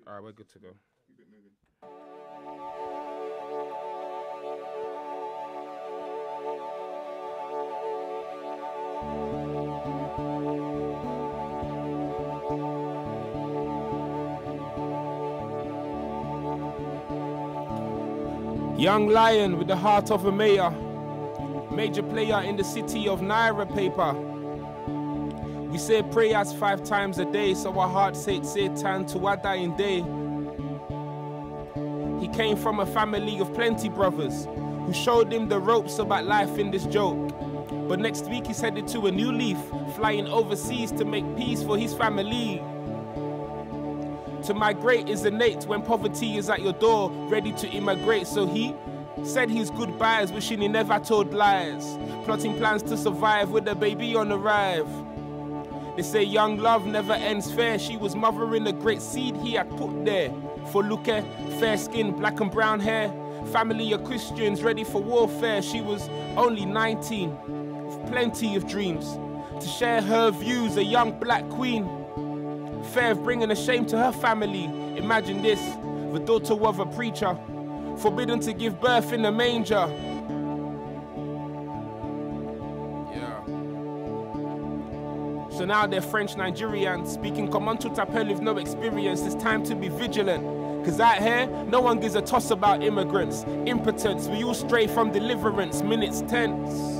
All right, we're good to go. Keep it moving. Young lion with the heart of a mayor, major player in the city of Naira paper. We say prayers 5 times a day, so our hearts say Satan to our dying day. He came from a family of plenty brothers who showed him the ropes about life in this joke. But next week he's headed to a new leaf, flying overseas to make peace for his family. To migrate is innate when poverty is at your door, ready to immigrate. So he said his goodbyes, wishing he never told lies, plotting plans to survive with a baby on arrive. They say young love never ends fair. She was mothering a great seed he had put there. For look at fair skin, black and brown hair, family of Christians ready for warfare. She was only 19, with plenty of dreams to share her views, a young black queen. Fair of bringing a shame to her family. Imagine this, the daughter of a preacher, forbidden to give birth in a manger. Yeah. So now they're French Nigerians, speaking command to t'appelle with no experience. It's time to be vigilant, cause out here, no one gives a toss about immigrants. Impotence, we all stray from deliverance, minutes tense.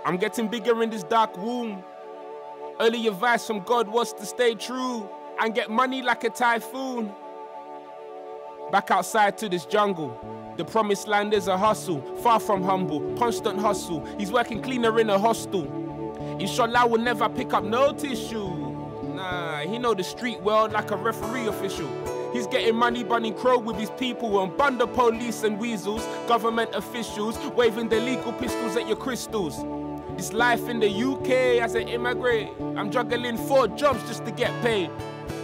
I'm getting bigger in this dark womb. Early advice from God was to stay true and get money like a typhoon. Back outside to this jungle. The promised land is a hustle, far from humble, constant hustle. He's working cleaner in a hostel. Inshallah will never pick up no tissue. Nah, he know the street world like a referee official. He's getting money bunning crow with his people and bunda police and weasels, government officials waving their legal pistols at your crystals. This life in the UK as an immigrant, I'm juggling 4 jobs just to get paid.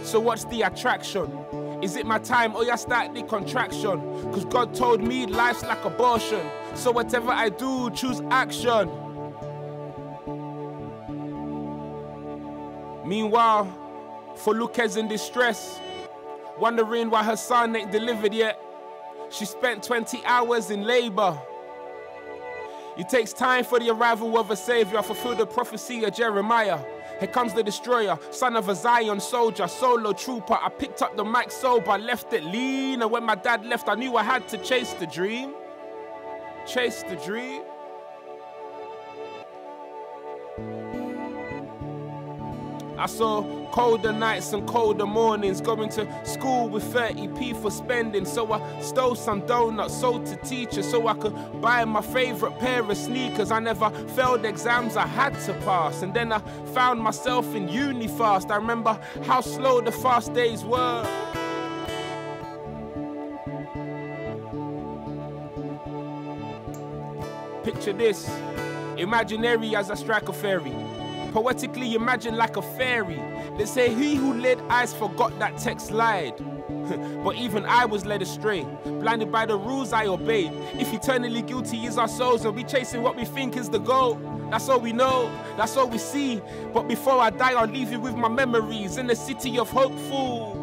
So what's the attraction? Is it my time or you start the contraction? Cause God told me life's like abortion. So whatever I do, choose action. Meanwhile, Foluke's in distress, wondering why her son ain't delivered yet. She spent 20 hours in labor. It takes time for the arrival of a savior, fulfill the prophecy of Jeremiah. Here comes the destroyer, son of a Zion soldier, solo trooper. I picked up the mic sober, left it lean, and when my dad left, I knew I had to chase the dream. Chase the dream. I saw colder nights and colder mornings, going to school with 30p for spending. So I stole some donuts, sold to teachers so I could buy my favorite pair of sneakers. I never failed exams, I had to pass. And then I found myself in uni fast. I remember how slow the fast days were. Picture this, imaginary as I strike a fairy. Poetically imagine like a fairy. They say he who laid eyes forgot that text lied. But even I was led astray, blinded by the rules I obeyed. If eternally guilty is our souls and we chasing what we think is the goal, that's all we know, that's all we see. But before I die, I'll leave you with my memories in the city of hopefuls.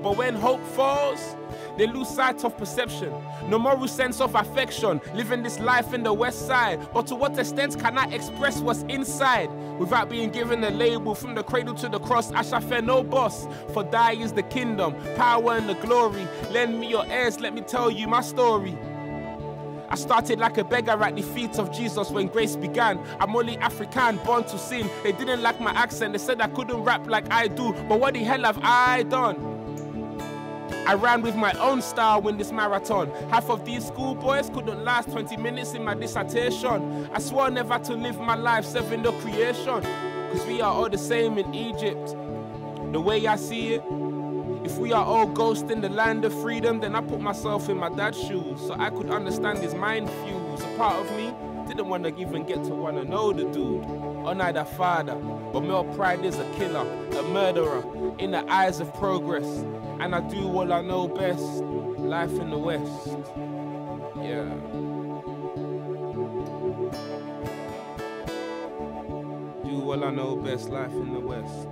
But when hope falls, they lose sight of perception, no moral sense of affection, living this life in the west side. But to what extent can I express what's inside without being given a label? From the cradle to the cross, I shall fear no boss, for thy is the kingdom, power and the glory. Lend me your ears, let me tell you my story. I started like a beggar at the feet of Jesus when grace began. I'm only African, born to sin. They didn't like my accent, they said I couldn't rap like I do. But what the hell have I done? I ran with my own style in this marathon. Half of these schoolboys couldn't last 20 minutes in my dissertation. I swore never to live my life serving the creation, cause we are all the same in Egypt. The way I see it, if we are all ghosts in the land of freedom, then I put myself in my dad's shoes so I could understand his mind fuse. A part of me didn't want to even get to want to know the dude, or neither father. But male pride is a killer, a murderer in the eyes of progress. And I do what I know best, life in the West. Yeah. Do what I know best, life in the West.